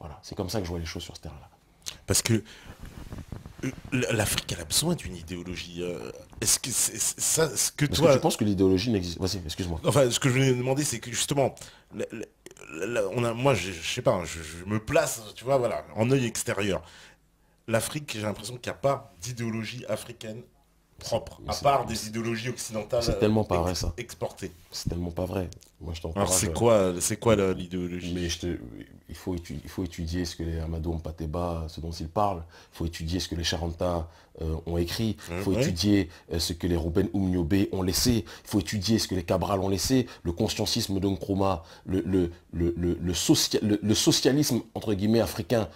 Voilà, c'est comme ça que je vois les choses sur ce terrain-là. Parce que l'Afrique, elle a besoin d'une idéologie. Est-ce que c'est ça, ce que Parce toi... que tu penses que l'idéologie n'existe... Vas-y, excuse-moi. Enfin, ce que je voulais demander, c'est que justement, moi, je sais pas, je me place, tu vois, voilà, en œil extérieur. L'Afrique, j'ai l'impression qu'il n'y a pas d'idéologie africaine propre, à part des idéologies occidentales C'est tellement pas vrai, ça. exportées. C'est tellement pas vrai. Moi, je Alors t'encourage... c'est quoi l'idéologie? Mais il faut étudier ce que les Amadou Mpateba, ce dont ils parlent. Il faut étudier ce que les Charanta ont écrit. Il faut étudier ce que les Ruben Oumniobé ont laissé. Il faut étudier ce que les Cabral ont laissé. Le conscientisme de Nkrumah, le socialisme, entre guillemets, africain,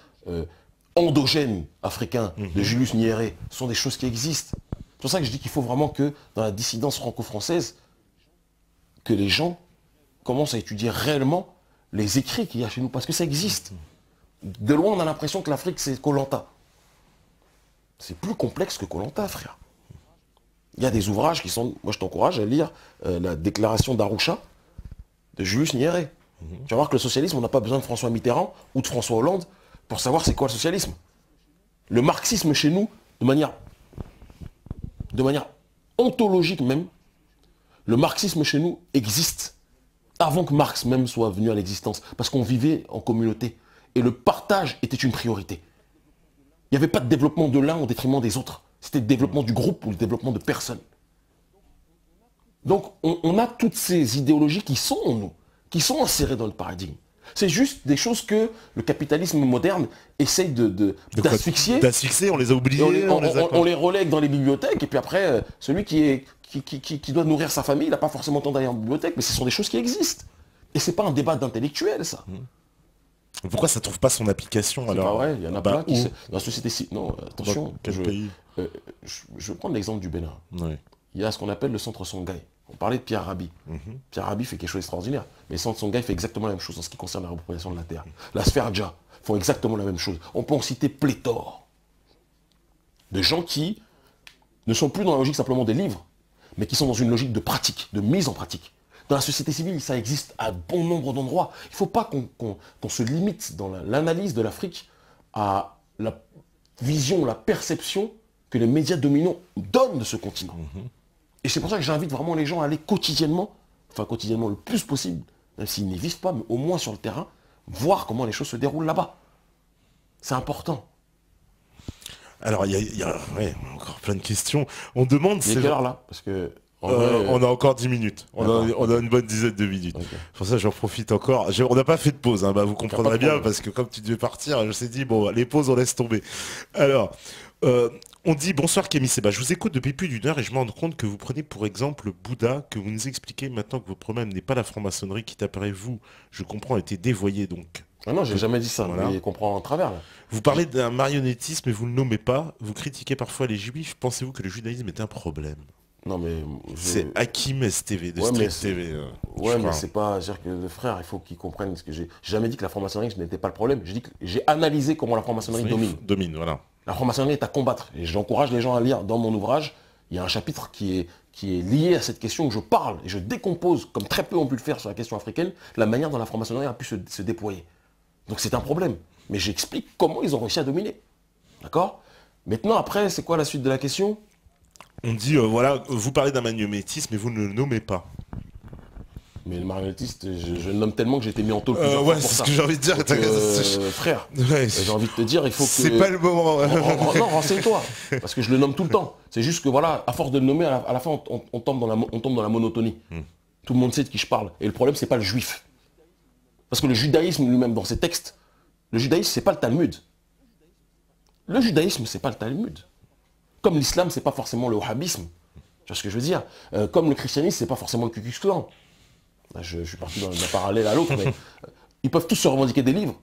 endogène africain de Julius Nyerere, sont des choses qui existent. C'est pour ça que je dis qu'il faut vraiment que, dans la dissidence franco-française, que les gens commencent à étudier réellement les écrits qu'il y a chez nous, parce que ça existe. De loin, on a l'impression que l'Afrique, c'est Koh Lanta. C'est plus complexe que Koh Lanta, frère. Il y a des ouvrages qui sont... Moi, je t'encourage à lire la déclaration d'Arusha de Julius Nyerere. Tu vas voir que le socialisme, on n'a pas besoin de François Mitterrand ou de François Hollande pour savoir c'est quoi le socialisme. Le marxisme chez nous, de manière ontologique même, le marxisme chez nous existe avant que Marx même soit venu à l'existence, parce qu'on vivait en communauté, et le partage était une priorité. Il n'y avait pas de développement de l'un au détriment des autres, c'était le développement du groupe ou le développement de personnes. Donc on a toutes ces idéologies qui sont en nous, qui sont insérées dans le paradigme. C'est juste des choses que le capitalisme moderne essaye d'asphyxier. D'asphyxier, on les a oubliés. On les relègue dans les bibliothèques, et puis après, celui qui doit nourrir sa famille, il n'a pas forcément le temps d'aller en bibliothèque, mais ce sont des choses qui existent. Et c'est pas un débat d'intellectuel, ça. Pourquoi ça trouve pas son application alors? Pas vrai, il y en a plein qui... Dans la société... Non, attention, dans quel pays? Je vais prendre l'exemple du Bénin. Oui. Il y a ce qu'on appelle le centre Songhai. On parlait de Pierre Rabhi. Pierre Rabhi fait quelque chose d'extraordinaire. Mais le centre Songhai fait exactement la même chose en ce qui concerne la repropriation de la terre. La sphère Dja font exactement la même chose. On peut en citer pléthore de gens qui ne sont plus dans la logique simplement des livres, mais qui sont dans une logique de pratique, de mise en pratique. Dans la société civile, ça existe à bon nombre d'endroits. Il ne faut pas qu'on se limite dans l'analyse de l'Afrique à la vision, la perception que les médias dominants donnent de ce continent. Et c'est pour ça que j'invite vraiment les gens à aller quotidiennement, le plus possible, même s'ils n'y vivent pas, mais au moins sur le terrain, voir comment les choses se déroulent là-bas. C'est important. Alors, il y a encore plein de questions. On demande... Il est quelle heure là? Parce que... on a encore 10 minutes. On a une bonne dizaine de minutes. Okay. Pour ça, j'en profite encore. On n'a pas fait de pause, hein, vous comprendrez bien, parce que comme tu devais partir, je me suis dit, bon, les pauses, on laisse tomber. Alors, on dit, bonsoir Kémy Séba, je vous écoute depuis plus d'une heure et je me rends compte que vous prenez pour exemple Bouddha, que vous nous expliquez maintenant que votre problème n'est pas la franc-maçonnerie qui, d'après vous, je comprends, a été dévoyée, donc... Ah non, j'ai jamais dit ça, voilà. Mais il comprend en travers. Là. Vous parlez d'un marionnettisme et vous ne le nommez pas. Vous critiquez parfois les juifs. Pensez-vous que le judaïsme est un problème? Non mais... C'est Hakim STV, de Street TV. Ouais, mais c'est pas... C'est-à-dire que le frère, il faut qu'il comprenne ce que j'ai... J'ai jamais dit que la franc-maçonnerie n'était pas le problème. J'ai dit que j'ai analysé comment la franc-maçonnerie domine. Voilà. La franc-maçonnerie est à combattre. Et j'encourage les gens à lire dans mon ouvrage. Il y a un chapitre qui est lié à cette question où je parle et je décompose, comme très peu ont pu le faire sur la question africaine, la manière dont la franc-maçonnerie a pu se déployer. Donc c'est un problème. Mais j'explique comment ils ont réussi à dominer. D'accord? Maintenant, après, c'est quoi la suite de la question? On dit, voilà, vous parlez d'un marionnettisme, mais vous ne le nommez pas. Mais le marionnettiste, je le nomme tellement que j'ai été mis en taule plusieurs fois pour ça. C'est ce que j'ai envie de dire. Donc, frère, j'ai envie de te dire, il faut que... C'est pas le moment. Non, renseigne-toi. Parce que je le nomme tout le temps. C'est juste que, voilà, à force de le nommer, à la fin, on tombe dans la monotonie. Tout le monde sait de qui je parle. Et le problème, c'est pas le juif. Parce que le judaïsme lui-même, dans ses textes, le judaïsme, c'est pas le Talmud. Le judaïsme, c'est pas le Talmud. Comme l'islam, c'est pas forcément le wahhabisme. Tu vois ce que je veux dire? Comme le christianisme, c'est pas forcément le Ku Klux Klan. Là, je suis parti d'un parallèle à l'autre, mais ils peuvent tous se revendiquer des livres,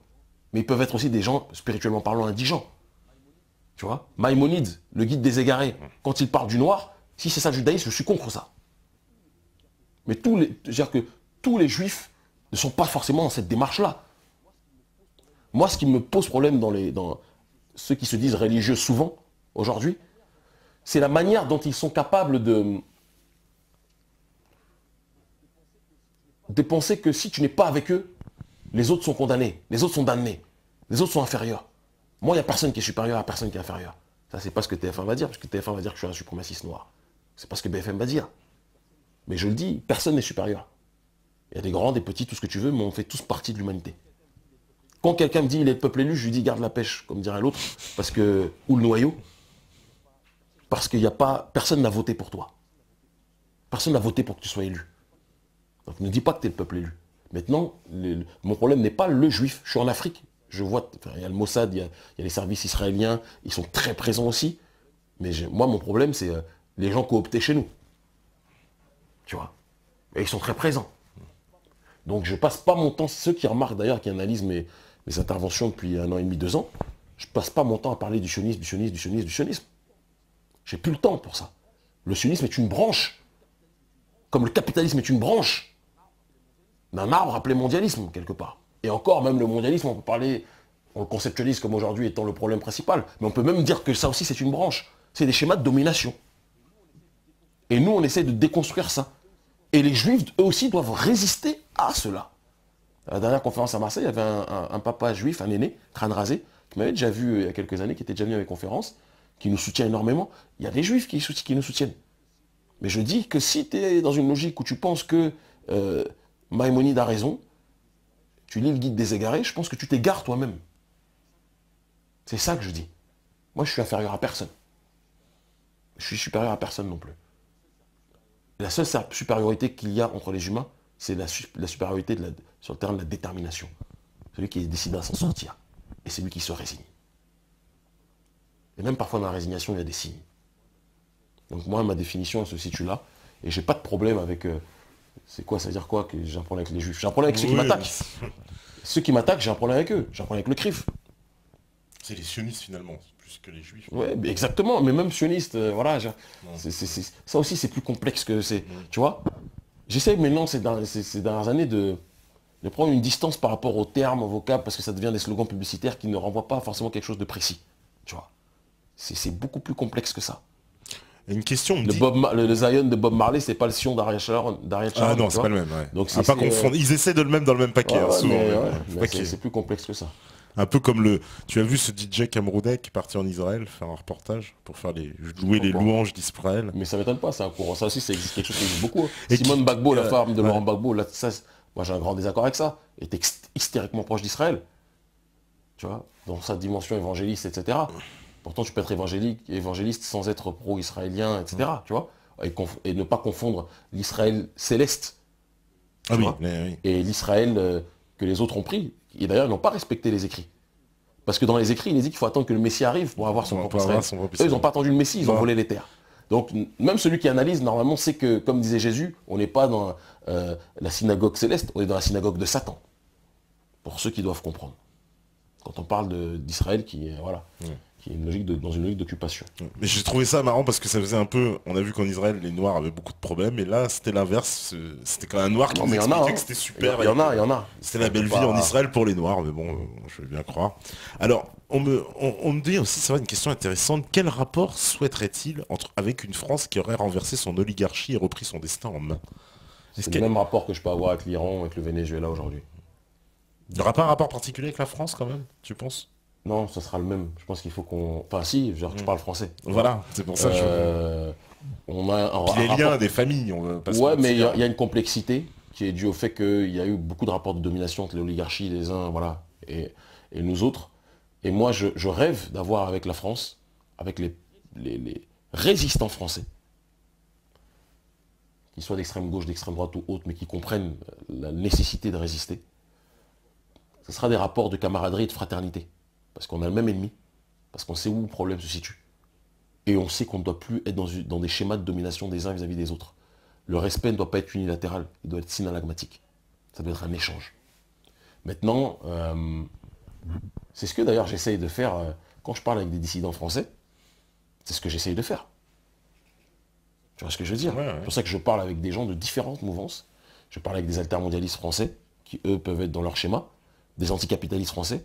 mais ils peuvent être aussi des gens, spirituellement parlant, indigents. Tu vois? Maïmonide, le guide des égarés, quand il parle du noir, si c'est ça le judaïsme, je suis contre ça. Mais c'est-à-dire que tous les juifs ne sont pas forcément dans cette démarche-là. Moi, ce qui me pose problème dans ceux qui se disent religieux souvent, aujourd'hui, c'est la manière dont ils sont capables de penser que si tu n'es pas avec eux, les autres sont condamnés, les autres sont damnés. Les autres sont inférieurs. Moi, il n'y a personne qui est supérieur à personne qui est inférieur. Ça, c'est pas ce que TF1 va dire, parce que TF1 va dire que je suis un suprémaciste noir. C'est pas ce que BFM va dire. Mais je le dis, personne n'est supérieur. Il y a des grands, des petits, tout ce que tu veux, mais on fait tous partie de l'humanité. Quand quelqu'un me dit il est le peuple élu, je lui dis garde la pêche, comme dirait l'autre, parce que ou le noyau, parce qu'il n'y a pas, personne n'a voté pour toi. Personne n'a voté pour que tu sois élu. Donc ne dis pas que tu es le peuple élu. Maintenant, mon problème n'est pas le juif. Je suis en Afrique. Je vois, il y a le Mossad, il y a les services israéliens, ils sont très présents aussi. Mais moi, mon problème, c'est les gens cooptés chez nous. Tu vois. Et ils sont très présents. Donc je passe pas mon temps, ceux qui remarquent d'ailleurs, qui analysent mes interventions depuis 1 an et demi, 2 ans, je passe pas mon temps à parler du sionisme, du sionisme, du sionisme, du sionisme. J'ai plus le temps pour ça. Le sionisme est une branche, comme le capitalisme est une branche d'un arbre appelé mondialisme, quelque part. Et encore, même le mondialisme, on peut parler, on le conceptualise comme aujourd'hui étant le problème principal, mais on peut même dire que ça aussi c'est une branche. C'est des schémas de domination. Et nous, on essaie de déconstruire ça. Et les juifs, eux aussi, doivent résister à cela. À la dernière conférence à Marseille, il y avait un papa juif, un aîné, crâne rasé, qui m'avait déjà vu il y a quelques années, qui était déjà venu à mes conférences, qui nous soutient énormément. Il y a des juifs qui nous soutiennent. Mais je dis que si tu es dans une logique où tu penses que Maïmonide a raison, tu lis le guide des égarés, je pense que tu t'égares toi-même. C'est ça que je dis. Moi, je suis inférieur à personne. Je suis supérieur à personne non plus. La seule supériorité qu'il y a entre les humains, c'est la supériorité sur le terrain de la détermination. Celui qui est décidé à s'en sortir. Et c'est lui qui se résigne. Et même parfois dans la résignation, il y a des signes. Donc moi, ma définition, elle se situe là. Et j'ai pas de problème avec... c'est quoi, ça veut dire quoi que j'ai un problème avec les juifs? J'ai un problème avec ceux qui m'attaquent. Ceux qui m'attaquent, j'ai un problème avec eux. J'ai un problème avec le CRIF. C'est les sionistes finalement, plus que les juifs. Ouais, exactement. Mais même sionistes, voilà. Ça aussi, c'est plus complexe que c'est... Tu vois, j'essaie maintenant, ces dernières années, de prendre une distance par rapport aux termes, aux vocables, parce que ça devient des slogans publicitaires qui ne renvoient pas forcément quelque chose de précis. Tu vois, c'est beaucoup plus complexe que ça. Une question, le Zion de Bob Marley, c'est pas le Sion d'Ariel Sharon. Ah non, c'est pas le même. Ouais. Donc à pas confondre. Ils essaient de le mettre dans le même paquet, souvent. C'est plus complexe que ça. Un peu comme tu as vu ce DJ camerounais qui est parti en Israël faire un reportage pour faire jouer les louanges d'Israël. Mais ça m'étonne pas, c'est un courant. Ça aussi, c'est quelque chose qui existe beaucoup. Simone Gbagbo, la femme de Laurent Gbagbo, là, moi j'ai un grand désaccord avec ça. Elle est hystériquement proche d'Israël. Tu vois, dans sa dimension évangéliste, etc. Pourtant, tu peux être évangéliste sans être pro-israélien, etc. Tu vois, et ne pas confondre l'Israël céleste et l'Israël que les autres ont pris. Et d'ailleurs, ils n'ont pas respecté les écrits. Parce que dans les écrits, il est dit qu'il faut attendre que le Messie arrive pour avoir son propre Israël. Eux, ils n'ont pas attendu le Messie, ils ont volé les terres. Donc, même celui qui analyse, normalement, sait que, comme disait Jésus, on n'est pas dans la synagogue céleste, on est dans la synagogue de Satan. Pour ceux qui doivent comprendre. Quand on parle d'Israël qui est dans une logique d'occupation. Mais j'ai trouvé ça marrant parce que ça faisait un peu... On a vu qu'en Israël, les Noirs avaient beaucoup de problèmes, et là, c'était l'inverse. C'était quand même un Noir qui nous expliquait que c'était super. Il y en a. C'était la belle vie en Israël pour les Noirs, mais bon, je vais bien croire. Alors, on me dit aussi, c'est vrai, une question intéressante. Quel rapport souhaiterait-il avec une France qui aurait renversé son oligarchie et repris son destin en main? C'est le même rapport que je peux avoir avec l'Iran, avec le Venezuela aujourd'hui. Il n'y aura pas un rapport particulier avec la France quand même, tu penses? Non, ça sera le même. Je pense qu'il faut qu'on... Enfin si, je parle français. Voilà, c'est pour ça que on a les liens des familles, on veut pas se mentir. Mais il y a une complexité qui est due au fait qu'il y a eu beaucoup de rapports de domination entre l'oligarchie, les uns, voilà, et nous autres. Et moi, je rêve d'avoir avec la France, avec les résistants français, qu'ils soient d'extrême gauche, d'extrême droite ou autres, mais qui comprennent la nécessité de résister. Ce sera des rapports de camaraderie et de fraternité. Parce qu'on a le même ennemi, parce qu'on sait où le problème se situe. Et on sait qu'on ne doit plus être dans des schémas de domination des uns vis-à-vis des autres. Le respect ne doit pas être unilatéral, il doit être synalagmatique. Ça doit être un échange. Maintenant, c'est ce que d'ailleurs j'essaye de faire quand je parle avec des dissidents français. C'est ce que j'essaye de faire. Tu vois ce que je veux dire? C'est pour ça que je parle avec des gens de différentes mouvances. Je parle avec des altermondialistes français, qui eux peuvent être dans leur schéma, des anticapitalistes français.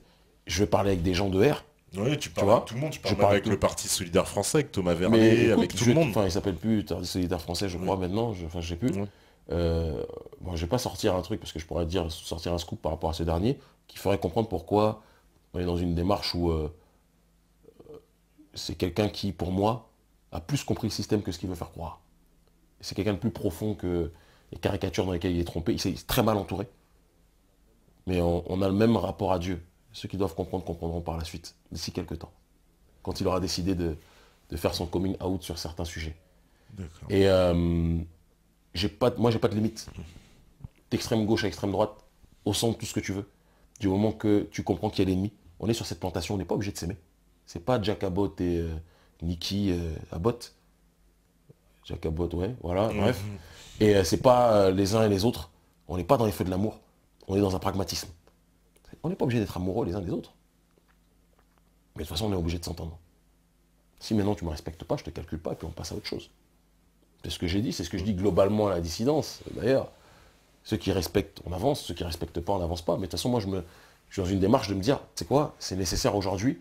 Je vais parler avec des gens de R. Oui, tu parles avec tout le monde. Tu parles avec le Parti Solidaire Français, avec Thomas Vernet, avec tout le monde. Enfin, il s'appelle plus Parti Solidaire Français, je crois, maintenant. Je sais plus. Bon, je vais pas sortir un truc, parce que je pourrais sortir un scoop par rapport à ce dernier, qui ferait comprendre pourquoi On est dans une démarche où c'est quelqu'un qui, pour moi, a plus compris le système que ce qu'il veut faire croire. C'est quelqu'un de plus profond que les caricatures dans lesquelles il est trompé. Il est très mal entouré. Mais on a le même rapport à Dieu. Ceux qui doivent comprendre comprendront par la suite, d'ici quelques temps. Quand il aura décidé de faire son coming out sur certains sujets. Et moi, j'ai pas de limite. D'extrême gauche à extrême droite, au centre, tout ce que tu veux. Du moment que tu comprends qu'il y a l'ennemi, on est sur cette plantation, on n'est pas obligé de s'aimer. C'est pas Jack Abbott et Nicky Abbott. Jack Abbott, ouais, voilà, bref. Et c'est pas les uns et les autres. On n'est pas dans les feux de l'amour. On est dans un pragmatisme. On n'est pas obligé d'être amoureux les uns des autres. Mais de toute façon, on est obligé de s'entendre. Si maintenant tu ne me respectes pas, je ne te calcule pas et puis on passe à autre chose. C'est ce que j'ai dit, c'est ce que je dis globalement à la dissidence. D'ailleurs, ceux qui respectent, on avance, ceux qui ne respectent pas, on n'avance pas. Mais de toute façon, moi, je suis dans une démarche de me dire, c'est quoi, c'est nécessaire aujourd'hui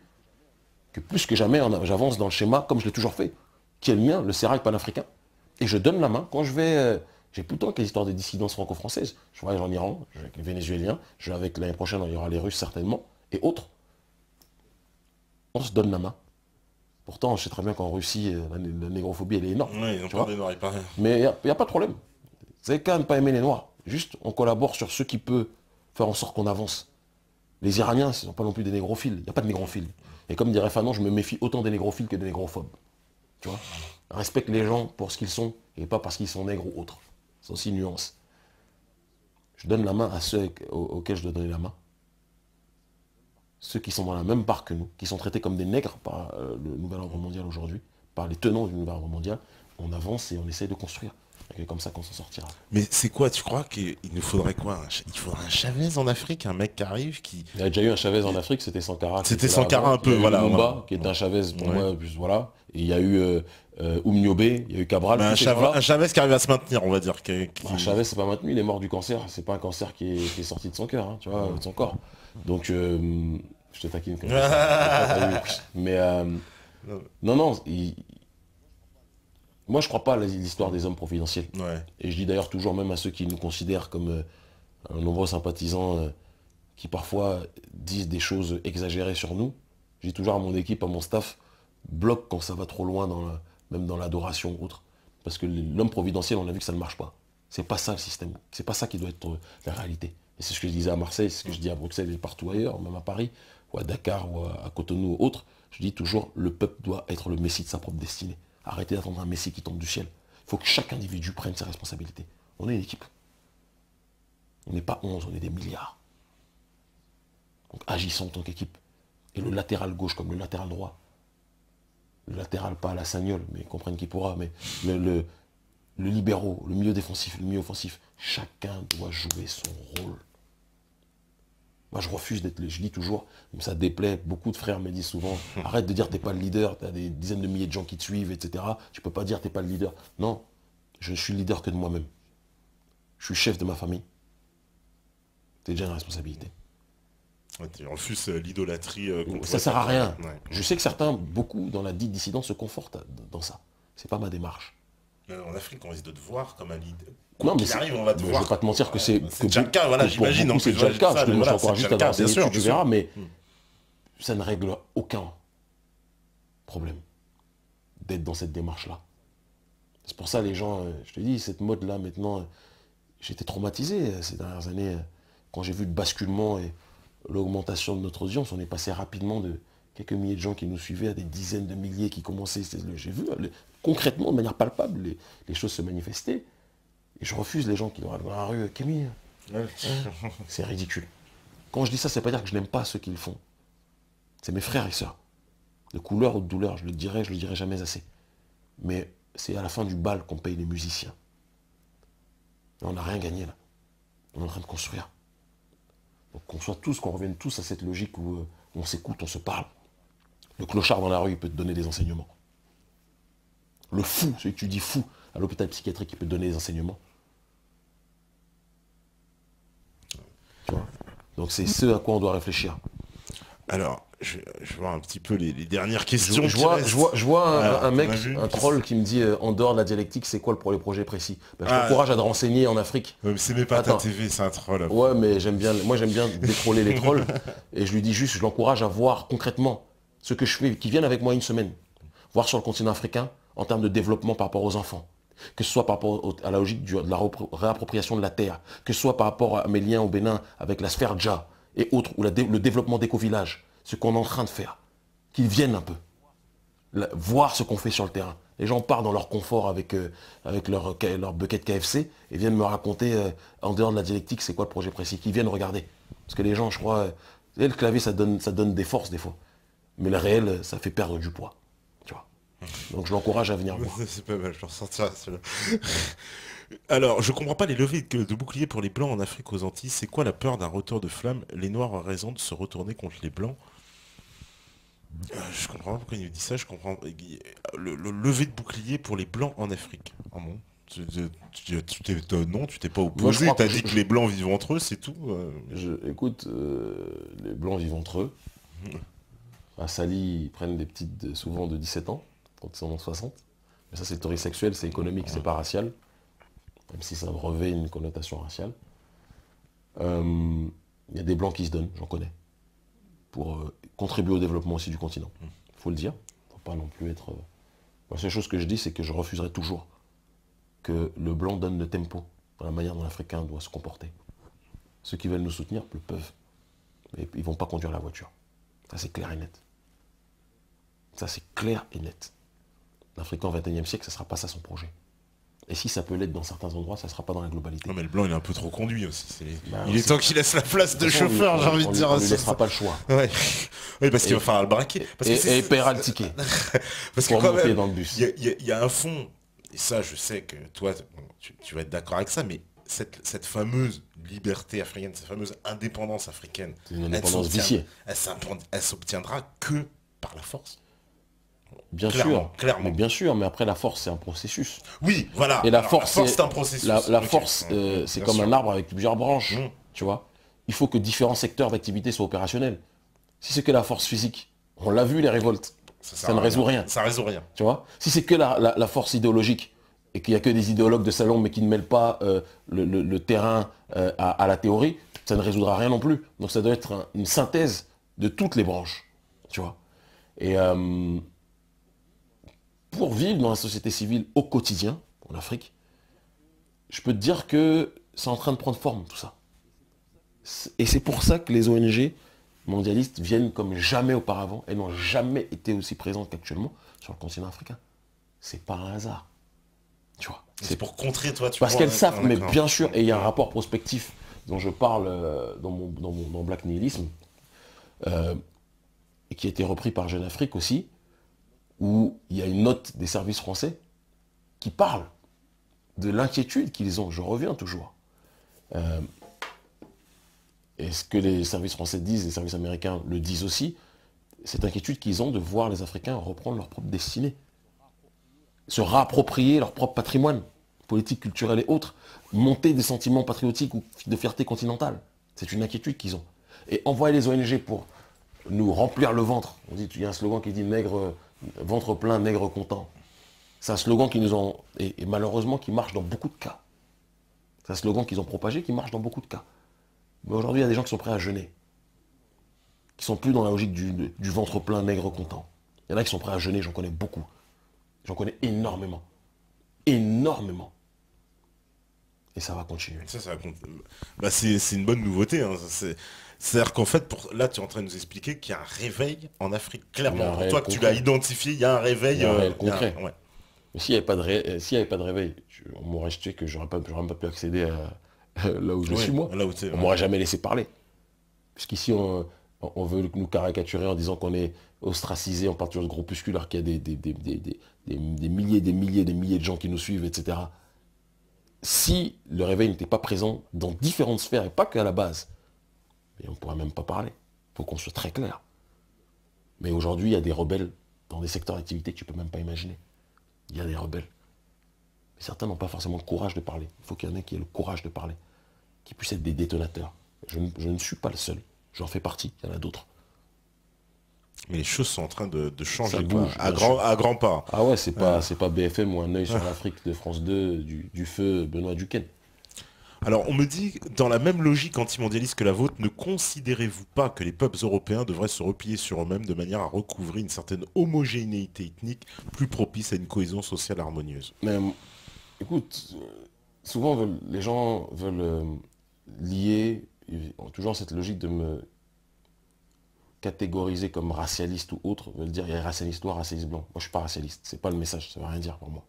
que plus que jamais, j'avance dans le schéma comme je l'ai toujours fait, qui est le mien, le sérail panafricain. Et je donne la main quand je vais... j'ai plus le temps avec les histoires des dissidences franco-françaises. Je voyage en Iran, je vais avec les Vénézuéliens, je vais avec l'année prochaine, il y aura les Russes certainement, et autres. On se donne la main. Pourtant, je sais très bien qu'en Russie, la négrophobie, elle est énorme. Oui, ils ont peur des Noirs, il paraît. Mais il n'y a pas de problème. Vous n'avez qu'à ne pas aimer les Noirs. Juste, on collabore sur ce qui peut faire en sorte qu'on avance. Les Iraniens, ce ne sont pas non plus des négrophiles. Il n'y a pas de négrophiles. Et comme dirait Fanon, je me méfie autant des négrophiles que des négrophobes. Tu vois, respecte les gens pour ce qu'ils sont et pas parce qu'ils sont nègres ou autres. C'est aussi une nuance. Je donne la main à ceux auxquels je dois donner la main. Ceux qui sont dans la même barque que nous, qui sont traités comme des nègres par le nouvel ordre mondial aujourd'hui, par les tenants du nouvel ordre mondial, on avance et on essaye de construire. Et c'est comme ça qu'on s'en sortira. Mais c'est quoi, tu crois qu'il nous faudrait quoi? Il faudrait un Chavez en Afrique, un mec qui arrive, qui... Il y a déjà eu un Chavez en Afrique, c'était Sankara. C'était Sankara un peu, voilà. Lumumba, qui est un Chavez pour moi, voilà. Et il y a eu Oumniobé, il y a eu Cabral. Mais un Chavez qui arrive à se maintenir, on va dire. Un Chavez, c'est pas maintenu, il est mort du cancer. C'est pas un cancer qui est sorti de son cœur, hein, tu vois, de son corps. Donc, je te taquine comme ça. Mais, non, moi, je crois pas à l'histoire des hommes providentiels. Ouais. Et je dis d'ailleurs toujours, même à ceux qui nous considèrent comme nombreux sympathisants qui parfois disent des choses exagérées sur nous, je dis toujours à mon équipe, à mon staff, bloque quand ça va trop loin, même dans l'adoration ou autre. Parce que l'homme providentiel, on a vu que ça ne marche pas. C'est pas ça le système. C'est pas ça qui doit être la réalité. Et c'est ce que je disais à Marseille, c'est ce que je dis à Bruxelles et partout ailleurs, même à Paris, ou à Dakar, ou à Cotonou ou autre. Je dis toujours, le peuple doit être le messie de sa propre destinée. Arrêtez d'attendre un messie qui tombe du ciel. Il faut que chaque individu prenne ses responsabilités. On est une équipe. On n'est pas 11, on est des milliards. Donc agissons en tant qu'équipe. Et le latéral gauche comme le latéral droit. Le latéral pas à la Sagnole, mais comprenne qui pourra. Mais le libéraux, le milieu défensif, le milieu offensif. Chacun doit jouer son rôle. Moi, je refuse d'être, je dis toujours, ça déplaît, beaucoup de frères me disent souvent, arrête de dire t'es pas le leader, t'as des dizaines de milliers de gens qui te suivent, etc. Tu peux pas dire t'es pas le leader. Non, je suis le leader que de moi-même. Je suis chef de ma famille. C'est déjà une responsabilité. Ouais, tu refuses l'idolâtrie. Ça sert à rien. Ouais. Je sais que certains, beaucoup dans la dite dissidence, se confortent dans ça. C'est pas ma démarche. En Afrique, on risque de te voir comme un leader. Non, mais arrive, on va te voir. Je vais pas te mentir que c'est... C'est déjà le cas, voilà, j'imagine. C'est déjà le cas, je t'encourage juste à avoir bien sûr, tu verras, mais ça ne règle aucun problème d'être dans cette démarche-là. C'est pour ça les gens, je te dis, cette mode-là maintenant, j'étais traumatisé ces dernières années, quand j'ai vu le basculement et l'augmentation de notre audience, on est passé rapidement de quelques milliers de gens qui nous suivaient à des dizaines de milliers qui commençaient, j'ai vu concrètement, de manière palpable, les choses se manifester. Et je refuse les gens qui dans la rue, Camille, c'est ridicule. Quand je dis ça, c'est pas dire que je n'aime pas ceux qui le font. C'est mes frères et sœurs. De couleur ou de douleur, je le dirai jamais assez. Mais c'est à la fin du bal qu'on paye les musiciens. Et on n'a rien gagné là. On est en train de construire. Donc qu'on revienne tous à cette logique où on s'écoute, on se parle. Le clochard dans la rue, il peut te donner des enseignements. Le fou, celui que tu dis fou, à l'hôpital psychiatrique, il peut te donner des enseignements. Tu vois ? Donc c'est ce à quoi on doit réfléchir. Alors, je vois un petit peu les dernières questions. Je vois un mec, un qui... troll qui me dit en dehors de la dialectique, c'est quoi le projet précis? Je Ah, t'encourage à te renseigner en Afrique. mais c'est même pas ta TV, c'est un troll. Ouais, mais moi j'aime bien détroller les trolls. Et je lui dis juste, je l'encourage à voir concrètement ce que je fais, qu'ils viennent avec moi une semaine. Voir sur le continent africain en termes de développement par rapport aux enfants. Que ce soit par rapport à la logique de la réappropriation de la terre. Que ce soit par rapport à mes liens au Bénin avec la sphère Dja et autres, ou le développement d'éco-villages. Ce qu'on est en train de faire. Qu'ils viennent un peu. Voir ce qu'on fait sur le terrain. Les gens partent dans leur confort avec leur bucket KFC et viennent me raconter en dehors de la dialectique c'est quoi le projet précis. Qu'ils viennent regarder. Parce que les gens, je crois, le clavier ça donne des forces des fois. Mais le réel, ça fait perdre du poids. Tu vois. Donc je l'encourage à venir voir. C'est pas mal, je ressentirai celui-là. Alors, je comprends pas les levées de boucliers pour les Blancs en Afrique aux Antilles. C'est quoi la peur d'un retour de flamme? Les Noirs ont raison de se retourner contre les Blancs. Je comprends pas pourquoi il me dit ça. Je comprends. Le lever de bouclier pour les Blancs en Afrique. Ah bon? Non, tu t'es pas opposé. Tu as dit que les Blancs vivent entre eux, c'est tout. Écoute, les Blancs vivent entre eux. À Sali, ils prennent des petites, souvent de 17 ans, quand ils sont en 60. Mais ça, c'est théorie sexuelle, c'est économique, c'est pas racial. Même si ça revêt une connotation raciale. Il y a des Blancs qui se donnent, j'en connais. Pour contribuer au développement aussi du continent. Il faut le dire. Il ne faut pas non plus être... La seule chose que je dis, c'est que je refuserai toujours que le Blanc donne le tempo dans la manière dont l'Africain doit se comporter. Ceux qui veulent nous soutenir le peuvent. Mais ils ne vont pas conduire la voiture. Ça, c'est clair et net. Ça, c'est clair et net. L'Africain au XXIe siècle, ce ne sera pas ça son projet. Et si ça peut l'être dans certains endroits, ça ne sera pas dans la globalité. Non mais le Blanc il est un peu trop conduit aussi. Il est temps qu'il laisse la place de chauffeur, j'ai envie de dire. On ne lui laissera pas le choix. Ouais. Oui, parce qu'il va falloir le braquer. Et il paiera le ticket. Parce que pour quand monter même, dans le bus. Il y a un fond, et ça je sais que toi, tu vas être d'accord avec ça, mais cette fameuse liberté africaine, cette fameuse indépendance africaine, une indépendance viciée. Elle s'obtiendra que par la force. Bien sûr, clairement. Mais bien sûr, mais après la force c'est un processus. Oui, voilà. Et la force c'est un processus. La force, c'est comme un arbre avec plusieurs branches, tu vois. Il faut que différents secteurs d'activité soient opérationnels. Si c'est que la force physique, on l'a vu les révoltes, ça ne résout rien. Ça résout rien. Tu vois. Si c'est que la force idéologique et qu'il n'y a que des idéologues de salon mais qui ne mêlent pas le terrain à la théorie, ça ne résoudra rien non plus. Donc ça doit être une synthèse de toutes les branches, tu vois. Et pour vivre dans la société civile au quotidien, en Afrique, je peux te dire que c'est en train de prendre forme tout ça. Et c'est pour ça que les ONG mondialistes viennent comme jamais auparavant. Elles n'ont jamais été aussi présentes qu'actuellement sur le continent africain. C'est pas un hasard. Tu vois. C'est pour contrer, toi, tu parce qu'elles savent, mais bien sûr, et il y a un rapport prospectif dont je parle dans Black Nihilisme, et qui a été repris par Jeune Afrique aussi, où il y a une note des services français qui parle de l'inquiétude qu'ils ont. Je reviens toujours. Et ce que les services français disent, les services américains le disent aussi, cette inquiétude qu'ils ont de voir les Africains reprendre leur propre destinée, se réapproprier leur propre patrimoine, politique, culturel et autres, monter des sentiments patriotiques ou de fierté continentale. C'est une inquiétude qu'ils ont. Et envoyer les ONG pour nous remplir le ventre. On dit, il y a un slogan qui dit nègre, ventre plein, nègre content. C'est un slogan qui nous ont, et malheureusement qui marche dans beaucoup de cas. C'est un slogan qu'ils ont propagé qui marche dans beaucoup de cas. Mais aujourd'hui, il y a des gens qui sont prêts à jeûner. Qui sont plus dans la logique du ventre plein, nègre content. Il y en a qui sont prêts à jeûner, j'en connais beaucoup. J'en connais énormément. Énormément. Et ça va continuer. C'est une bonne nouveauté. Hein. C'est-à-dire qu'en fait, là, tu es en train de nous expliquer qu'il y a un réveil en Afrique. Clairement, pour toi, que tu l'as identifié, il y a un réveil. Il y a un réel concret. Ouais. Mais s'il n'y avait pas de réveil, on m'aurait jeté que j'aurais pas pu accéder à là où je suis, moi. On m'aurait jamais laissé parler. Puisqu'ici, on veut nous caricaturer en disant qu'on est ostracisé, on part toujours de groupuscules, alors qu'il y a des milliers de gens qui nous suivent, etc. Si le réveil n'était pas présent dans différentes sphères, et pas qu'à la base, mais on ne pourrait même pas parler. Il faut qu'on soit très clair. Mais aujourd'hui, il y a des rebelles dans des secteurs d'activité que tu ne peux même pas imaginer. Il y a des rebelles. Mais certains n'ont pas forcément le courage de parler. Il faut qu'il y en ait qui aient le courage de parler, qui puissent être des détonateurs. Je ne suis pas le seul. J'en fais partie, il y en a d'autres. Mais les choses sont en train de changer, Ça bouge, à bien sûr. grands pas. Ah ouais, c'est pas BFM ou un œil sur l'Afrique de France 2 du feu Benoît Duquesne. Alors, on me dit, dans la même logique antimondialiste que la vôtre, ne considérez-vous pas que les peuples européens devraient se replier sur eux-mêmes de manière à recouvrer une certaine homogénéité ethnique plus propice à une cohésion sociale harmonieuse? Mais écoute, souvent les gens veulent lier, ils ont toujours cette logique de me catégoriser comme racialiste ou autre, veulent dire il y a racialiste noir, racialiste blanc. Moi je suis pas racialiste, c'est pas le message, ça veut rien dire pour moi.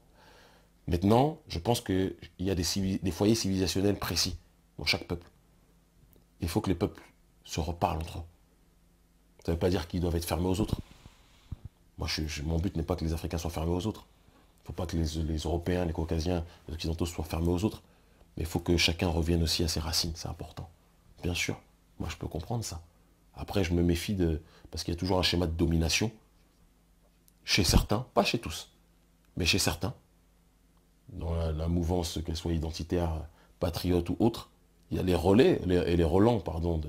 Maintenant, je pense qu'il y a des foyers civilisationnels précis dans chaque peuple. Il faut que les peuples se reparlent entre eux. Ça ne veut pas dire qu'ils doivent être fermés aux autres. Moi, mon but n'est pas que les Africains soient fermés aux autres. Il ne faut pas que les Européens, les Caucasiens, les Occidentaux soient fermés aux autres. Mais il faut que chacun revienne aussi à ses racines, c'est important. Bien sûr, moi je peux comprendre ça. Après, je me méfie parce qu'il y a toujours un schéma de domination chez certains, pas chez tous, mais chez certains, dans la mouvance, qu'elle soit identitaire, patriote ou autre, il y a les relais et les relents de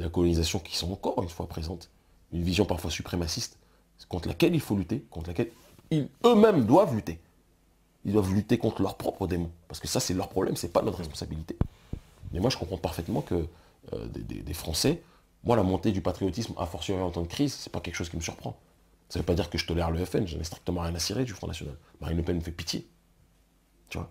la colonisation qui sont encore une fois présentes. Une vision parfois suprémaciste, contre laquelle il faut lutter, contre laquelle eux-mêmes doivent lutter. Ils doivent lutter contre leurs propres démons. Parce que ça, c'est leur problème, c'est pas notre responsabilité. Mais moi, je comprends parfaitement que des Français, moi, la montée du patriotisme, a fortiori en temps de crise, c'est pas quelque chose qui me surprend. Ça ne veut pas dire que je tolère le FN, j'en ai strictement rien à cirer du Front National. Marine Le Pen me fait pitié. Tu vois,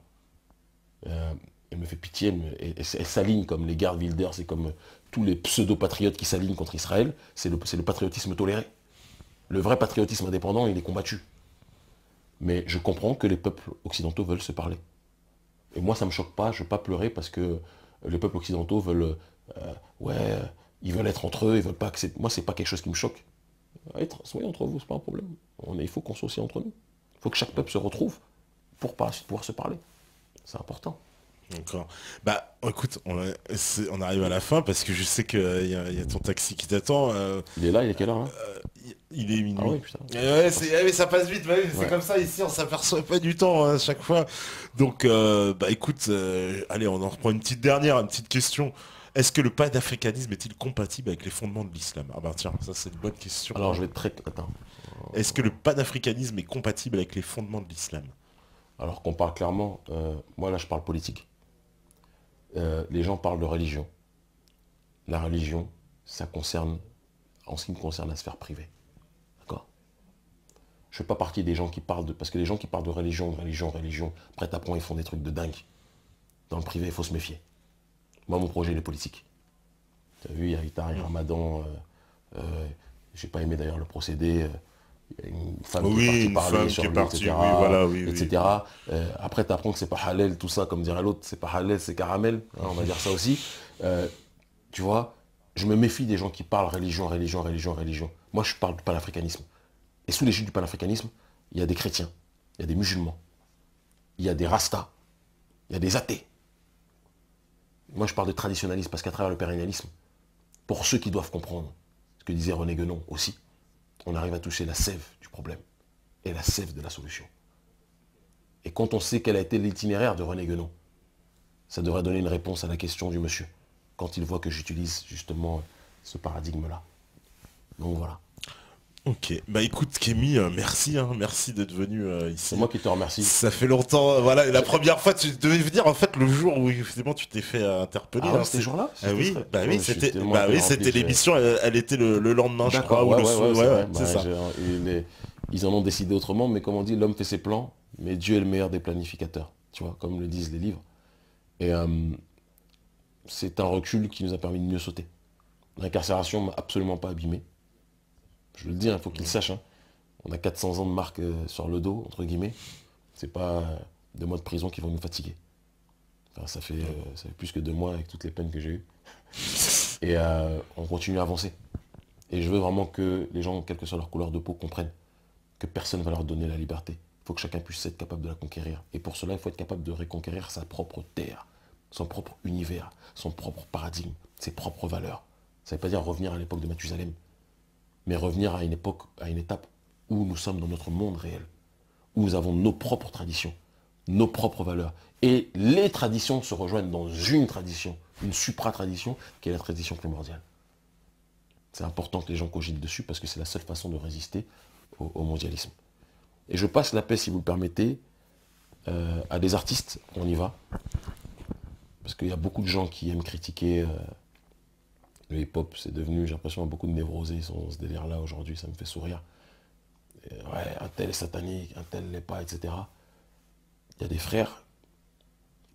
elle me fait pitié, elle s'aligne comme les Geert Wilders et comme tous les pseudo-patriotes qui s'alignent contre Israël. C'est le patriotisme toléré. Le vrai patriotisme indépendant, il est combattu. Mais je comprends que les peuples occidentaux veulent se parler. Et moi, ça ne me choque pas, je ne veux pas pleurer parce que les peuples occidentaux veulent... ils veulent être entre eux, ils veulent pas accepter... Moi, c'est pas quelque chose qui me choque. Soyez entre vous, c'est pas un problème. Il faut qu'on soit aussi entre nous. Il faut que chaque peuple se retrouve pour par la suite pouvoir se parler. C'est important. D'accord. Bah, écoute, on arrive à la fin parce que je sais qu'il y a ton taxi qui t'attend. Il est là, il est quelle heure hein il est minuit. Ah ouais, putain. Mais ça passe vite, c'est Ouais. comme ça ici, on s'aperçoit pas du temps à chaque fois. Donc, bah écoute, allez, on en reprend une petite question. Est-ce que le panafricanisme est-il compatible avec les fondements de l'islam? Ah bah tiens, ça c'est une bonne question. Alors je vais être très... Attends. Est-ce que le panafricanisme est compatible avec les fondements de l'islam? Alors qu'on parle clairement, moi là je parle politique. Les gens parlent de religion. La religion, ça concerne, en ce qui me concerne, la sphère privée. D'accord? Je ne fais pas partie des gens qui parlent de... Parce que les gens qui parlent de religion, après après ils font des trucs de dingue. Dans le privé, il faut se méfier. Moi, mon projet, il est politique. Tu as vu, il y a Itar et Ramadan. J'ai pas aimé d'ailleurs le procédé. Il y a une femme qui est partie parler sur lui, etc. Oui, voilà, oui, etc. Après, tu apprends que c'est pas halal, tout ça, comme dirait l'autre, c'est pas halal, c'est caramel. Hein, on va dire ça aussi. Tu vois, je me méfie des gens qui parlent religion. Moi, je parle du panafricanisme. Et sous l'égide du panafricanisme, il y a des chrétiens, il y a des musulmans, il y a des rastas, il y a des athées. Moi, je parle de traditionnalisme parce qu'à travers le pérennialisme, pour ceux qui doivent comprendre ce que disait René Guénon aussi, on arrive à toucher la sève du problème et la sève de la solution. Et quand on sait quel a été l'itinéraire de René Guénon, ça devrait donner une réponse à la question du monsieur, quand il voit que j'utilise justement ce paradigme-là. Donc voilà. Ok, bah écoute Kémy, merci, merci d'être venu ici. C'est moi qui te remercie. Ça fait longtemps, voilà, la première fois tu devais venir en fait le jour où effectivement tu t'es fait interpeller. Ah ouais, c'était ce jour-là? Ah oui, c'était l'émission, elle était le lendemain je crois, ou c'est ça. Ils en ont décidé autrement, mais comme on dit, l'homme fait ses plans, mais Dieu est le meilleur des planificateurs, tu vois, comme le disent les livres. Et c'est un recul qui nous a permis de mieux sauter. L'incarcération m'a absolument pas abîmé. Je le dis, il faut qu'ils sachent. Hein. On a 400 ans de marque sur le dos, entre guillemets. C'est pas 2 mois de prison qui vont nous fatiguer. Enfin, ça fait plus que 2 mois avec toutes les peines que j'ai eues. Et on continue à avancer. Et je veux vraiment que les gens, quelle que soit leur couleur de peau, comprennent que personne ne va leur donner la liberté. Il faut que chacun puisse être capable de la conquérir. Et pour cela, il faut être capable de reconquérir sa propre terre, son propre univers, son propre paradigme, ses propres valeurs. Ça ne veut pas dire revenir à l'époque de Mathusalem, mais revenir à une époque, à une étape où nous sommes dans notre monde réel, où nous avons nos propres traditions, nos propres valeurs. Et les traditions se rejoignent dans une tradition, une supra-tradition, qui est la tradition primordiale. C'est important que les gens cogitent dessus parce que c'est la seule façon de résister au mondialisme. Et je passe la paix, si vous le permettez, à des artistes. On y va. Parce qu'il y a beaucoup de gens qui aiment critiquer le hip-hop. C'est devenu, j'ai l'impression, beaucoup de névrosés sont ce délire-là aujourd'hui. Ça me fait sourire. Et ouais, un tel est satanique, un tel l'est pas, etc. Il y a des frères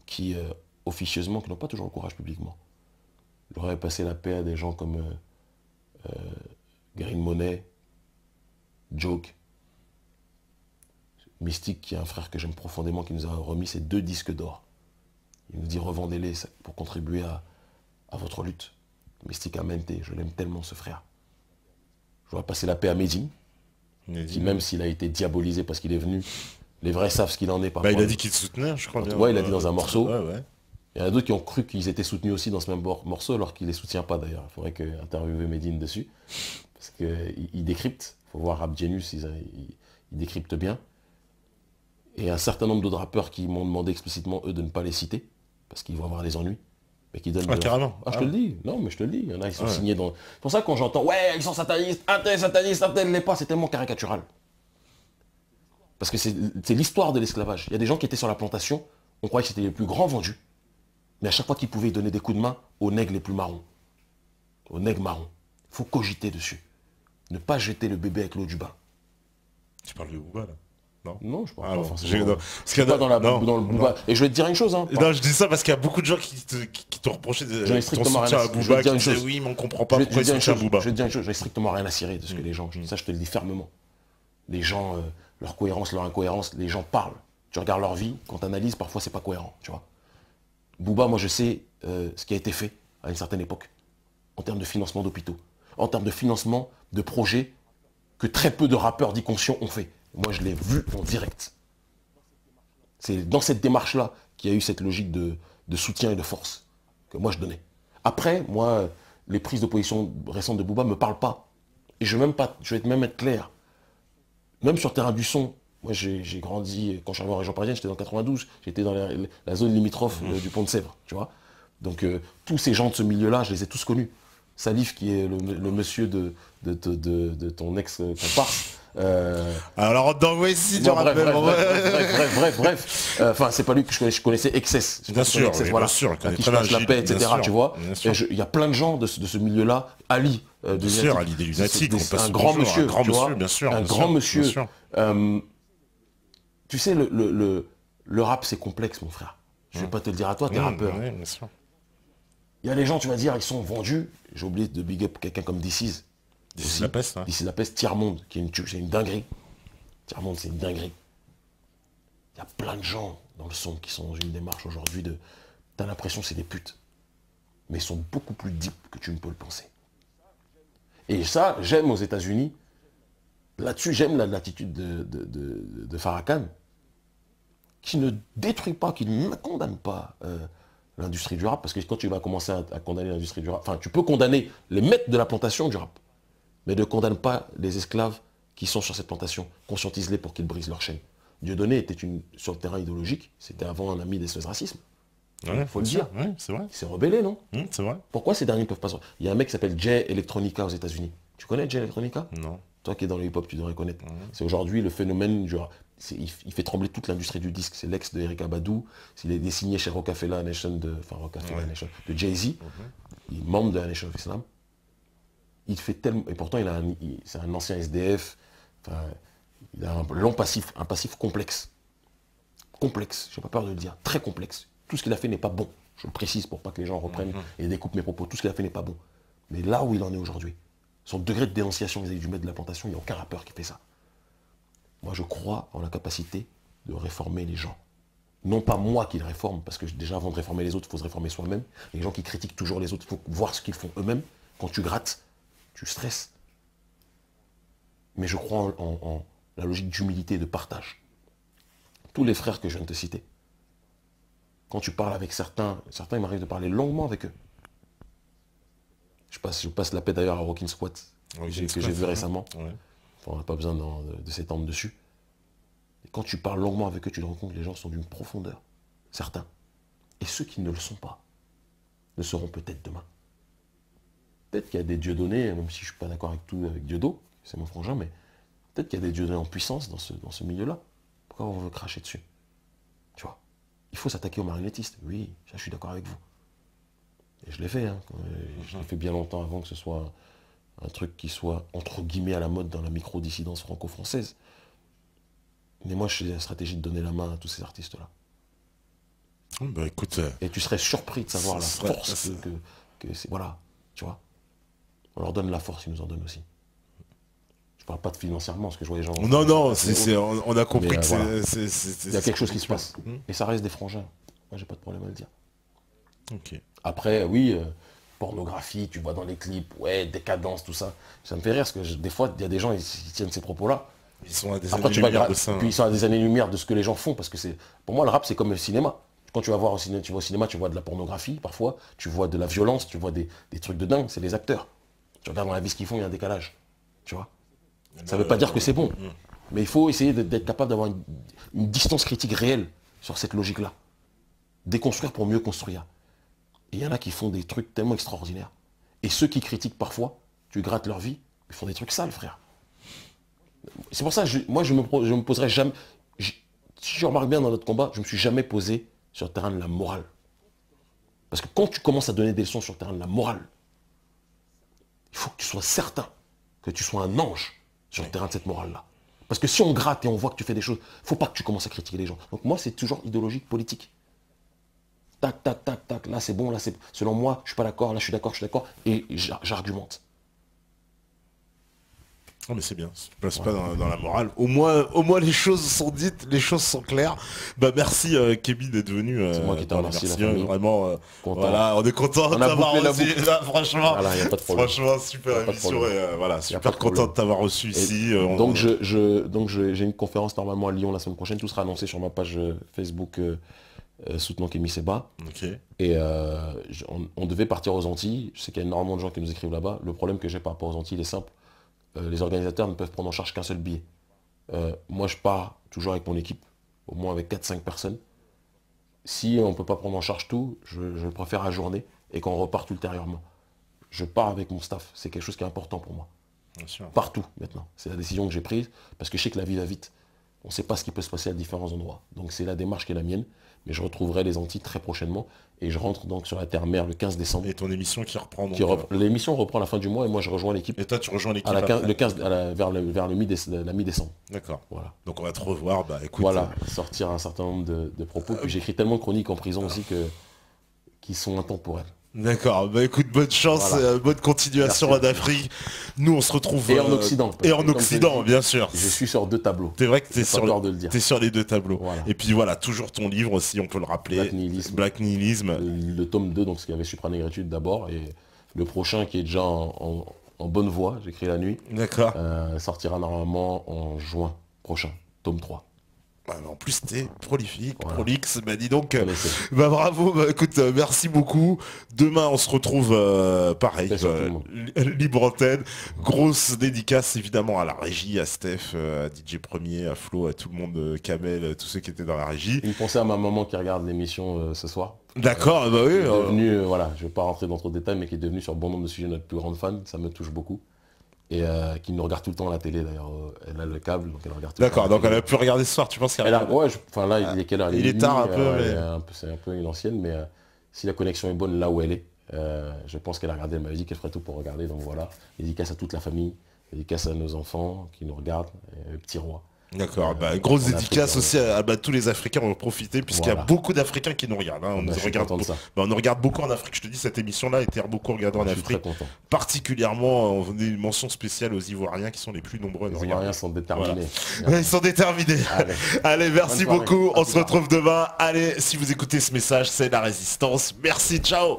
qui, officieusement, qui n'ont pas toujours le courage publiquement. J'aurais passé la paix à des gens comme Green Money, Joke, Mystique, qui est un frère que j'aime profondément, qui nous a remis ses 2 disques d'or. Il nous dit revendez-les pour contribuer à votre lutte. Mystique Amente, je l'aime tellement ce frère. J'aurais passé la paix à Medine, qui même s'il a été diabolisé parce qu'il est venu, les vrais savent ce qu'il en est. Bah, il a dit qu'il te soutenait, je crois bien. Ouais, il a dit dans un morceau. Ouais. Il y en a d'autres qui ont cru qu'ils étaient soutenus aussi dans ce même morceau, alors qu'il ne les soutient pas d'ailleurs. Il faudrait interviewer Medine dessus. Parce qu'il décrypte. Il faut voir Rap Genius, il décrypte bien. Et un certain nombre d'autres rappeurs qui m'ont demandé explicitement, eux, de ne pas les citer, parce qu'ils vont avoir des ennuis. Mais qui donnent carrément. Je te le dis. Non, mais je te le dis. Il y en a, ils sont signés dans... C'est pour ça que quand j'entends, ouais, ils sont satanistes, un tel l'est pas, c'est tellement caricatural. Parce que c'est l'histoire de l'esclavage. Il y a des gens qui étaient sur la plantation, on croyait que c'était les plus grands vendus. Mais à chaque fois qu'ils pouvaient, ils donnaient des coups de main aux nègres les plus marrons. Aux nègres marrons. Il faut cogiter dessus. Ne pas jeter le bébé avec l'eau du bain. Tu parles de Booba, là? Non, je parle pas forcément. Parce qu'il y a pas dans le Booba. Et je vais te dire une chose. Hein, non, je dis ça parce qu'il y a beaucoup de gens qui te reprochaient de ton soutien à Booba, qui disaient oui, mais on comprend pas pourquoi ils soutiennent Booba. Je vais te dire une chose, j'avais strictement rien à cirer de ce que les gens... Ça, je te le dis fermement. Les gens, leur cohérence, leur incohérence, les gens parlent. Tu regardes leur vie, quand tu analyses, parfois c'est pas cohérent, tu vois. Booba, moi je sais ce qui a été fait à une certaine époque, en termes de financement d'hôpitaux, en termes de financement de projets que très peu de rappeurs dits conscients ont fait. Moi je l'ai vu en direct. C'est dans cette démarche-là qu'il y a eu cette logique de soutien et de force que moi je donnais. Après, moi, les prises de position récentes de Booba ne me parlent pas. Et je vais même être clair. Même sur le terrain du son, moi j'ai grandi, quand je suis arrivé en région parisienne, j'étais dans 92, j'étais dans la zone limitrophe du Pont de Sèvres, tu vois. Donc tous ces gens de ce milieu-là, je les ai tous connus. Salif, qui est le monsieur de ton ex-comparse. Alors dans ici, tu rappelles. Bref. Enfin, c'est pas lui que je connaissais, Excess. Bien sûr, voilà, bien sûr. qui je passe la paix, etc. Tu vois. Il y a plein de gens de ce milieu-là. Ali. Bien sûr, Ali des Lunatiques. Un grand monsieur, bien sûr. Un grand monsieur. Tu sais, le rap, c'est complexe, mon frère. Je vais pas te le dire à toi, t'es rappeur. Bien sûr. Il y a des gens, tu vas dire, ils sont vendus. J'ai oublié de big up quelqu'un comme DC's. DC's La Peste. DC's La Peste, Tiers-Monde, c'est une dinguerie. Tiers-Monde, c'est une dinguerie. Il y a plein de gens dans le son qui sont dans une démarche aujourd'hui de... T'as l'impression que c'est des putes. Mais ils sont beaucoup plus deep que tu ne peux le penser. Et ça, j'aime aux États-Unis. Là-dessus, j'aime l'attitude de Farrakhan, qui ne détruit pas, qui ne condamne pas l'industrie du rap, parce que quand tu vas commencer à condamner l'industrie du rap, enfin, tu peux condamner les maîtres de la plantation du rap, mais ne condamne pas les esclaves qui sont sur cette plantation. Conscientise-les pour qu'ils brisent leur chaîne. Dieudonné était sur le terrain idéologique, c'était avant un ami des SOS Racisme. Il faut le dire. Ouais, c'est vrai. Il s'est rebellé, non? C'est vrai. Pourquoi ces derniers ne peuvent pas sortir? Il y a un mec qui s'appelle Jay Electronica aux États-Unis. Tu connais Jay Electronica? Non. Toi qui es dans le hip-hop, tu devrais connaître. C'est aujourd'hui le phénomène du rap. Il fait trembler toute l'industrie du disque. C'est l'ex de Erykah Badu. Il est signé chez Rockefeller Nation de Jay-Z. Il est membre de la Nation of Islam. Il fait tellement... Et pourtant, c'est un ancien SDF. Enfin, il a un passif complexe. Complexe, j'ai pas peur de le dire. Très complexe. Tout ce qu'il a fait n'est pas bon. Je le précise pour pas que les gens reprennent et découpent mes propos. Tout ce qu'il a fait n'est pas bon. Mais là où il en est aujourd'hui, son degré de dénonciation vis-à-vis du maître de la plantation, il n'y a aucun rappeur qui fait ça. Moi, je crois en la capacité de réformer les gens. Non pas moi qui les réforme, parce que déjà, avant de réformer les autres, il faut se réformer soi-même. Les gens qui critiquent toujours les autres, il faut voir ce qu'ils font eux-mêmes. Quand tu grattes, tu stresses. Mais je crois en la logique d'humilité et de partage. Tous les frères que je viens de te citer, quand tu parles avec certains, il m'arrive de parler longuement avec eux. Je passe la paix d'ailleurs à Rockin' Squat, que j'ai vu récemment. Ouais. Enfin, on n'a pas besoin de s'étendre dessus. Et quand tu parles longuement avec eux, tu te rends compte que les gens sont d'une profondeur. Certains. Et ceux qui ne le sont pas, le seront peut-être demain. peut-être qu'il y a des Dieudonné, même si je suis pas d'accord avec tout avec Dieudo, c'est mon frangin, mais peut-être qu'il y a des Dieudonné en puissance dans ce milieu-là. Pourquoi on veut cracher dessus? Tu vois. Il faut s'attaquer aux marionnettistes. Oui, ça, je suis d'accord avec vous. Et je l'ai fait, hein. Je l'ai fait bien longtemps avant que ce soit un truc qui soit, entre guillemets, à la mode dans la micro-dissidence franco-française. Mais moi, je suis la stratégie de donner la main à tous ces artistes-là. Bah écoute... Et tu serais surpris de savoir la force que c'est... Voilà, tu vois. On leur donne la force, ils nous en donnent aussi. Je parle pas de financièrement, parce que je vois les gens... Non, non, on a compris que voilà. c'est... Il y a quelque chose qui se passe. Et ça reste des frangins. Moi, j'ai pas de problème à le dire. Ok. Après, oui, pornographie, tu vois dans les clips, ouais, décadence, tout ça. Ça me fait rire, parce que des fois, il y a des gens, ils tiennent ces propos-là. Ils sont à des années-lumière de ça. Puis ils sont à des années-lumière de ce que les gens font, parce que c'est... Pour moi, le rap, c'est comme le cinéma. Quand tu vas voir au cinéma, tu vois de la pornographie, parfois, tu vois de la violence, tu vois des trucs de dingue, c'est les acteurs. Tu regardes dans la vie ce qu'ils font, il y a un décalage. Tu vois. Ça ne veut pas dire que c'est bon. Mais il faut essayer d'être capable d'avoir une distance critique réelle sur cette logique-là. Déconstruire pour mieux construire. Et il y en a qui font des trucs tellement extraordinaires. Et ceux qui critiquent parfois, tu grattes leur vie, ils font des trucs sales, frère. C'est pour ça que moi, je me poserai jamais... Si je remarque bien dans notre combat, je ne me suis jamais posé sur le terrain de la morale. Parce que quand tu commences à donner des leçons sur le terrain de la morale, il faut que tu sois certain que tu sois un ange sur le terrain de cette morale-là. Parce que si on gratte et on voit que tu fais des choses, il ne faut pas que tu commences à critiquer les gens. Donc moi, c'est toujours idéologique, politique. Tac, tac, tac, tac, là c'est bon, là c'est... Selon moi, je ne suis pas d'accord, là je suis d'accord, et j'argumente. Non mais c'est bien, je passe pas dans la morale. Au moins les choses sont dites, les choses sont claires. Bah merci Kevin d'être venu. C'est moi qui te remercie, la famille. Vraiment, voilà, on est content de t'avoir reçu. Franchement, voilà, y a pas de problème. Franchement, super émission. Voilà, super content de t'avoir reçu ici. Donc j'ai une conférence normalement à Lyon la semaine prochaine. Tout sera annoncé sur ma page Facebook soutenant Kémy Séba. Okay. Et on devait partir aux Antilles. Je sais qu'il y a énormément de gens qui nous écrivent là-bas. Le problème que j'ai par rapport aux Antilles, il est simple. Les organisateurs ne peuvent prendre en charge qu'un seul billet. Moi, je pars toujours avec mon équipe, au moins avec 4-5 personnes. Si on ne peut pas prendre en charge tout, je préfère ajourner et qu'on reparte ultérieurement. Je pars avec mon staff. C'est quelque chose qui est important pour moi. Bien sûr. Partout, maintenant. C'est la décision que j'ai prise, parce que je sais que la vie va vite. On ne sait pas ce qui peut se passer à différents endroits. Donc c'est la démarche qui est la mienne. Mais je retrouverai les Antilles très prochainement. Et je rentre donc sur la terre-mer le 15 décembre. Et ton émission qui reprend donc... L'émission reprend à la fin du mois et moi je rejoins l'équipe. Et toi tu rejoins l'équipe le 15, vers la mi-décembre. D'accord. Voilà. Donc on va te revoir, bah écoute... Voilà, sortir un certain nombre de propos. Puis j'écris tellement de chroniques en prison aussi qui sont intemporelles. D'accord, bah écoute, bonne chance, voilà. Bonne continuation en Afrique. Nous on se retrouve... Et en Occident. Et en Occident, bien sûr. Je suis sur 2 tableaux. C'est vrai que tu es sur les 2 tableaux. Voilà. Et puis voilà, toujours ton livre aussi, on peut le rappeler. Black Nihilisme. Le tome 2, donc ce qu'il y avait Supranégritude d'abord. Et le prochain qui est déjà en bonne voie, j'écris la nuit. D'accord. Sortira normalement en juin prochain, tome 3. En plus t'es prolifique, voilà. Prolixe, bah dis donc, bah bravo, bah écoute, merci beaucoup. Demain on se retrouve pareil, libre antenne, grosse dédicace évidemment à la régie, à Steph, à DJ Premier, à Flo, à tout le monde, Kamel, tous ceux qui étaient dans la régie. Une pensée à ma maman qui regarde l'émission ce soir. D'accord, bah oui. Qui est devenue, voilà, je ne vais pas rentrer dans trop de détails, mais qui est devenue sur bon nombre de sujets notre plus grande fan, ça me touche beaucoup. Et qui nous regarde tout le temps à la télé d'ailleurs. Elle a le câble, donc elle regarde tout le temps. D'accord, donc elle a pu regarder ce soir, tu penses qu'elle a... Ouais, enfin là, il est quelle heure? Il est tard un peu, mais... C'est un peu une ancienne, mais si la connexion est bonne là où elle est, je pense qu'elle a regardé, elle m'avait dit qu'elle ferait tout pour regarder, donc voilà. Dédicace à toute la famille, dédicace à nos enfants qui nous regardent, et petit roi. D'accord, bah, grosse dédicace aussi à tous les Africains, on va profiter puisqu'il y a beaucoup d'Africains qui nous regardent. Hein. On nous regarde beaucoup en Afrique, je te dis, cette émission-là a été beaucoup regardée en Afrique. Particulièrement, on a une mention spéciale aux Ivoiriens qui sont les plus nombreux à nous regarder. Les Ivoiriens sont déterminés. Voilà. Ils sont déterminés. Allez, merci beaucoup, on se retrouve demain. Allez, si vous écoutez ce message, c'est la résistance. Merci, ciao.